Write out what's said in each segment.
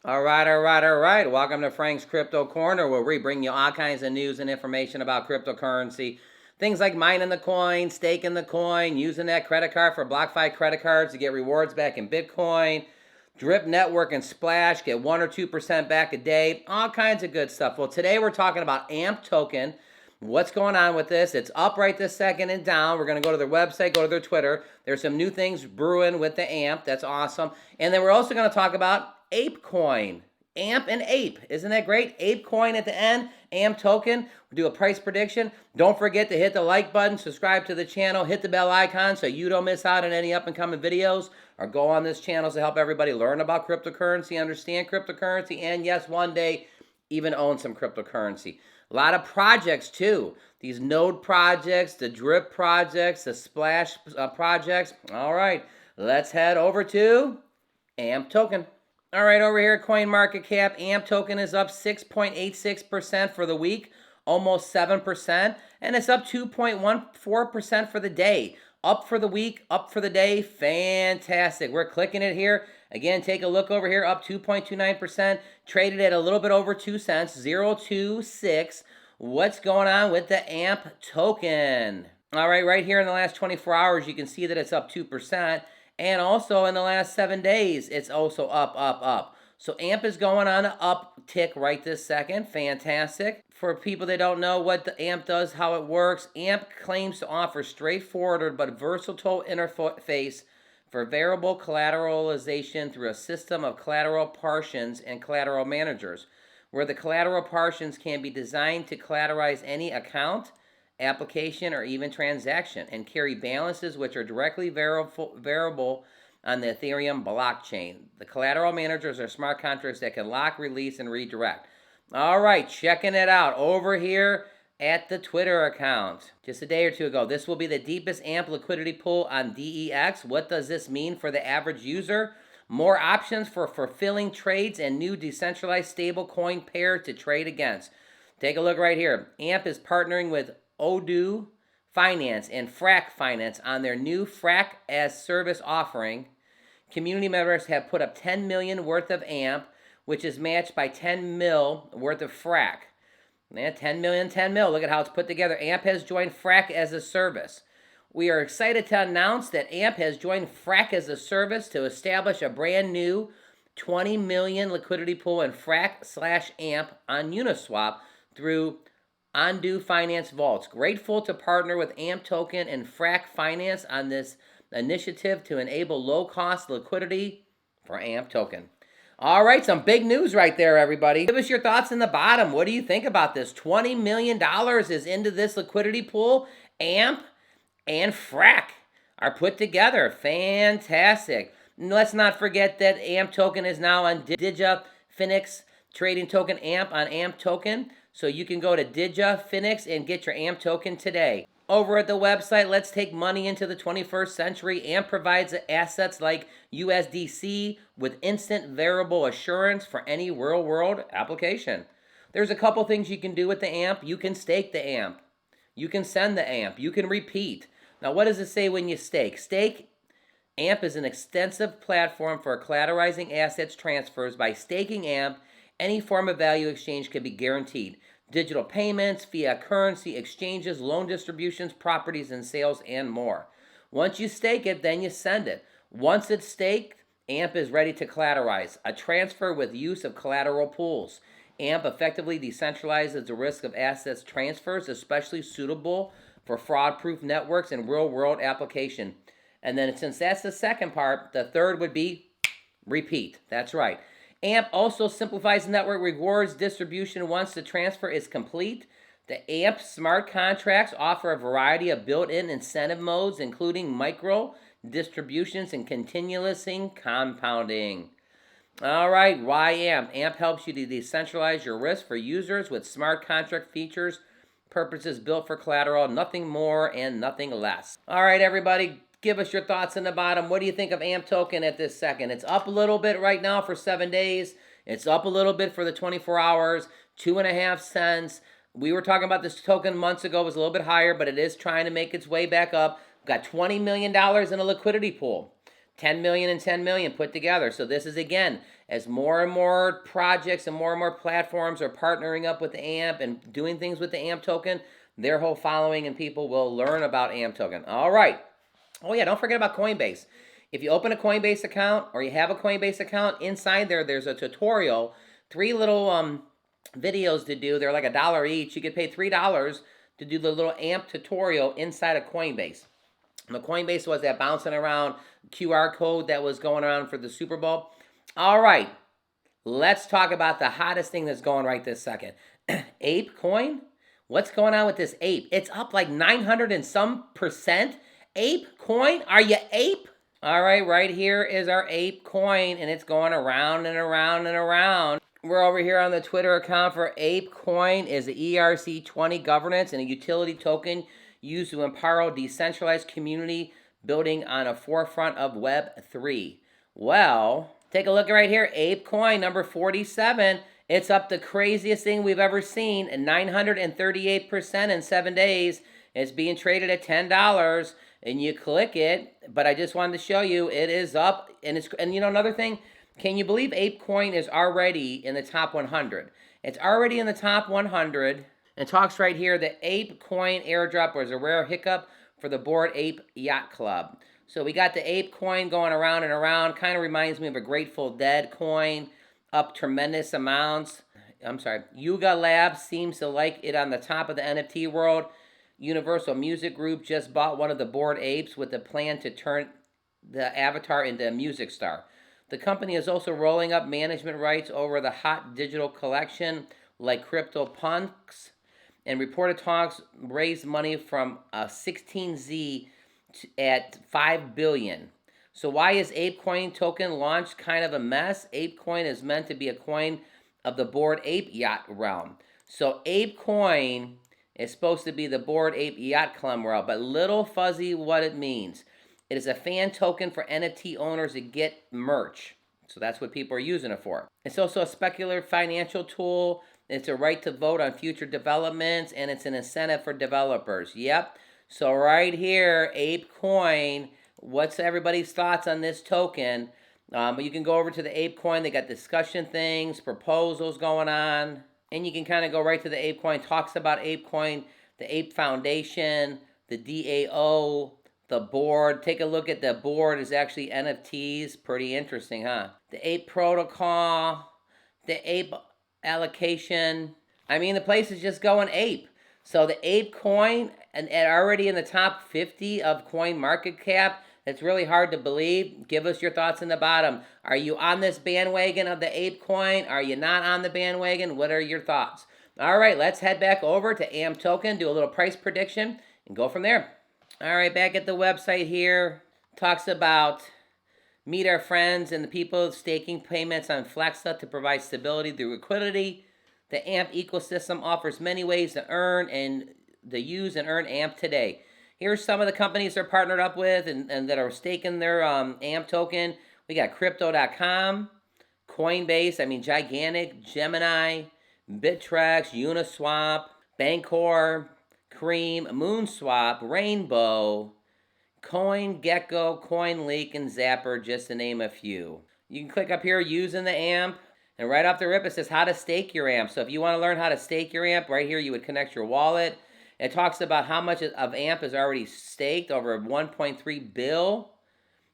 All right. Welcome to Frank's Crypto Corner, where we bring you all kinds of news and information about cryptocurrency. Things like mining the coin, staking the coin, using that credit card for BlockFi credit cards to get rewards back in Bitcoin, Drip Network and Splash, get 1 or 2% back a day, all kinds of good stuff. Well, today we're talking about AMP token. What's going on with this? It's up right this second and down. We're going to go to their website, go to their Twitter. There's some new things brewing with the AMP. That's awesome. And then we're also going to talk about Apecoin. AMP and Ape. Isn't that great? Apecoin at the end, AMP token. We'll do a price prediction. Don't forget to hit the like button, subscribe to the channel, hit the bell icon so you don't miss out on any up and coming videos, or go on this channel to help everybody learn about cryptocurrency, understand cryptocurrency, and yes, one day even own some cryptocurrency. A lot of projects too. These node projects, the drip projects, the splash projects. All right, let's head over to AMP token. All right, over here, CoinMarketCap, AMP token is up 6.86% for the week, almost 7%, and it's up 2.14% for the day. Up for the week, up for the day, fantastic. We're clicking it here. Again, take a look over here, up 2.29%, traded at a little bit over 2 cents, 0.26. What's going on with the AMP token? All right, right here in the last 24 hours, you can see that it's up 2%. And also in the last 7 days, it's also up. So AMP is going on an uptick right this second. Fantastic. For people that don't know what the AMP does, how it works, AMP claims to offer straightforward but versatile interface for variable collateralization through a system of collateral partitions and collateral managers, where the collateral partitions can be designed to collateralize any account, application, or even transaction, and carry balances which are directly variable on the Ethereum blockchain. The collateral managers are smart contracts that can lock, release, and redirect. All right, checking it out over here at the Twitter account. Just a day or two ago, this will be the deepest AMP liquidity pool on DEX. What does this mean for the average user? More options for fulfilling trades and new decentralized stablecoin pair to trade against. Take a look right here. AMP is partnering with Odoo Finance and Frax Finance on their new Frax-as-a-service offering. Community members have put up 10 million worth of AMP, which is matched by 10 mil worth of Frax. Man, 10 million, 10 mil. Look at how it's put together. AMP has joined Frax-as-a-service. We are excited to announce that AMP has joined Frax-as-a-service to establish a brand new 20 million liquidity pool in Frax/AMP on Uniswap through Odoo Finance Vaults. Grateful to partner with AMP Token and Frax Finance on this initiative to enable low-cost liquidity for AMP Token. All right, some big news right there, everybody. Give us your thoughts in the bottom. What do you think about this? $20 million is into this liquidity pool. AMP and Frax are put together. Fantastic. And let's not forget that AMP Token is now on Phoenix trading token AMP on AMP Token. So you can go to Phoenix and get your AMP token today. Over at the website, Let's Take Money into the 21st Century. AMP provides assets like USDC with instant variable assurance for any real-world application. There's a couple things you can do with the AMP. You can stake the AMP. You can send the AMP. You can repeat. Now, what does it say when you stake? AMP is an extensive platform for collateralizing assets transfers. By staking AMP, any form of value exchange can be guaranteed. Digital payments, fiat currency, exchanges, loan distributions, properties and sales, and more. Once you stake it, then you send it. Once it's staked, AMP is ready to collateralize. A transfer with use of collateral pools. AMP effectively decentralizes the risk of assets transfers, especially suitable for fraud-proof networks and real-world application. And then since that's the second part, the third would be repeat. That's right. AMP also simplifies network rewards distribution once the transfer is complete. The AMP smart contracts offer a variety of built-in incentive modes, including micro distributions and continuous compounding. All right, why AMP? AMP helps you to decentralize your risk for users with smart contract features, purposes built for collateral, nothing more and nothing less. All right, everybody. Give us your thoughts in the bottom. What do you think of AMP token at this second? It's up a little bit right now for 7 days. It's up a little bit for the 24 hours, 2.5 cents. We were talking about this token months ago. It was a little bit higher, but it is trying to make its way back up. We've got $20 million in a liquidity pool. 10 million and 10 million put together. So this is, again, as more and more projects and more platforms are partnering up with the AMP and doing things with the AMP token, their whole following and people will learn about AMP token. All right. Oh yeah, don't forget about Coinbase. If you open a Coinbase account or you have a Coinbase account, inside there's a tutorial, 3 little videos to do. They're like $1 each. You get paid $3 to do the little AMP tutorial inside of Coinbase. And the Coinbase was that bouncing around QR code that was going around for the Super Bowl. All right, let's talk about the hottest thing that's going right this second. Apecoin? What's going on with this ape? It's up like 900 and some percent. Apecoin? Are you ape? All right, right here is our Apecoin, and it's going around and around and around. We're over here on the Twitter account for Apecoin. Is the ERC20 governance and a utility token used to empower decentralized community building on a forefront of Web3. Well, take a look right here. Apecoin number 47. It's up the craziest thing we've ever seen, 938% in 7 days. It's being traded at $10, and you click it. But I just wanted to show you it is up, and you know another thing. Can you believe Apecoin is already in the top 100? It's already in the top 100. And talks right here, the Apecoin airdrop was a rare hiccup for the Bored Ape Yacht Club. So we got the Apecoin going around and around. Kind of reminds me of a Grateful Dead coin, up tremendous amounts. I'm sorry, Yuga Labs seems to like it on the top of the NFT world. Universal Music Group just bought one of the Bored Apes with the plan to turn the avatar into a music star. The company is also rolling up management rights over the hot digital collection like CryptoPunks, and reported talks raised money from 16Z at $5 billion. So why is Apecoin token launched kind of a mess? Apecoin is meant to be a coin of the Bored Ape Yacht realm. So Apecoin is supposed to be the Bored Ape Yacht Club realm, but little fuzzy what it means. It is a fan token for NFT owners to get merch. So that's what people are using it for. It's also a speculative financial tool. It's a right to vote on future developments, and it's an incentive for developers. Yep. So right here, Apecoin, what's everybody's thoughts on this token? You can go over to the Apecoin. They got discussion things, proposals going on. And you can kind of go right to the Apecoin. Talks about Apecoin, the Ape Foundation, the DAO, the board. Take a look at the board. Is actually NFTs. Pretty interesting, huh? The Ape Protocol, the Ape allocation. I mean, the place is just going ape. So the Apecoin, and already in the top 50 of coin market cap. It's really hard to believe. Give us your thoughts in the bottom. Are you on this bandwagon of the Apecoin? Are you not on the bandwagon? What are your thoughts? All right, let's head back over to AMP token, do a little price prediction, and go from there. All right, back at the website here. Talks about meet our friends and the people staking payments on Flexa to provide stability through liquidity. The AMP ecosystem offers many ways to earn and to use and earn AMP today. Here's some of the companies they're partnered up with and that are staking their AMP token. We got crypto.com, Coinbase, Gigantic, Gemini, Bittrex, Uniswap, Bancor, Cream, Moonswap, Rainbow, CoinGecko, CoinLeak, and Zapper, just to name a few. You can click up here using the AMP, and right off the rip it says how to stake your AMP. So if you want to learn how to stake your AMP, right here you would connect your wallet. It talks about how much of AMP is already staked. Over 1.3 bill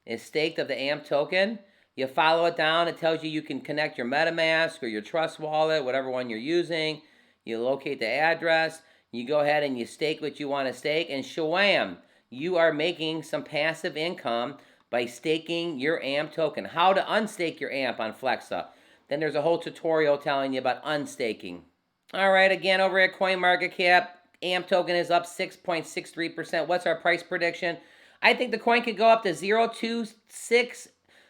is staked of the AMP token. You follow it down. It tells you you can connect your MetaMask or your Trust wallet, whatever one you're using. You locate the address. You go ahead and you stake what you want to stake. And shawam, you are making some passive income by staking your AMP token. How to unstake your AMP on Flexa. Then there's a whole tutorial telling you about unstaking. All right, again, over at CoinMarketCap, AMP token is up 6.63%. What's our price prediction? I think the coin could go up to 0.26.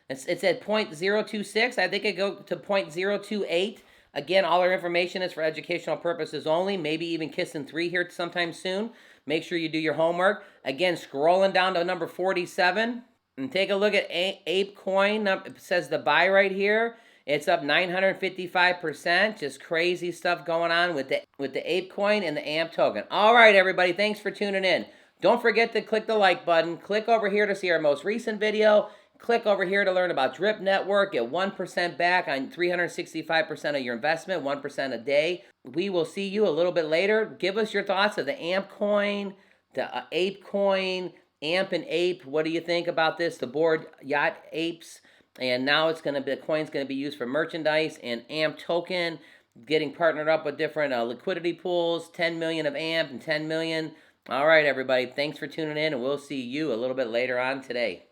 It's at 0.026. I think it could go to 0.028. Again, all our information is for educational purposes only. Maybe even kissing 3 here sometime soon. Make sure you do your homework. Again, scrolling down to number 47. And take a look at Apecoin. It says the buy right here. It's up 955%. Just crazy stuff going on with the Apecoin and the AMP token. All right, everybody. Thanks for tuning in. Don't forget to click the like button. Click over here to see our most recent video. Click over here to learn about Drip Network. Get 1% back on 365% of your investment, 1% a day. We will see you a little bit later. Give us your thoughts of the AMP coin, the Apecoin, AMP and Ape. What do you think about this? The board Yacht Apes. And now it's going to be, the coin's going to be used for merchandise, and AMP token getting partnered up with different liquidity pools, 10 million of AMP and 10 million. All right, everybody. Thanks for tuning in, and we'll see you a little bit later on today.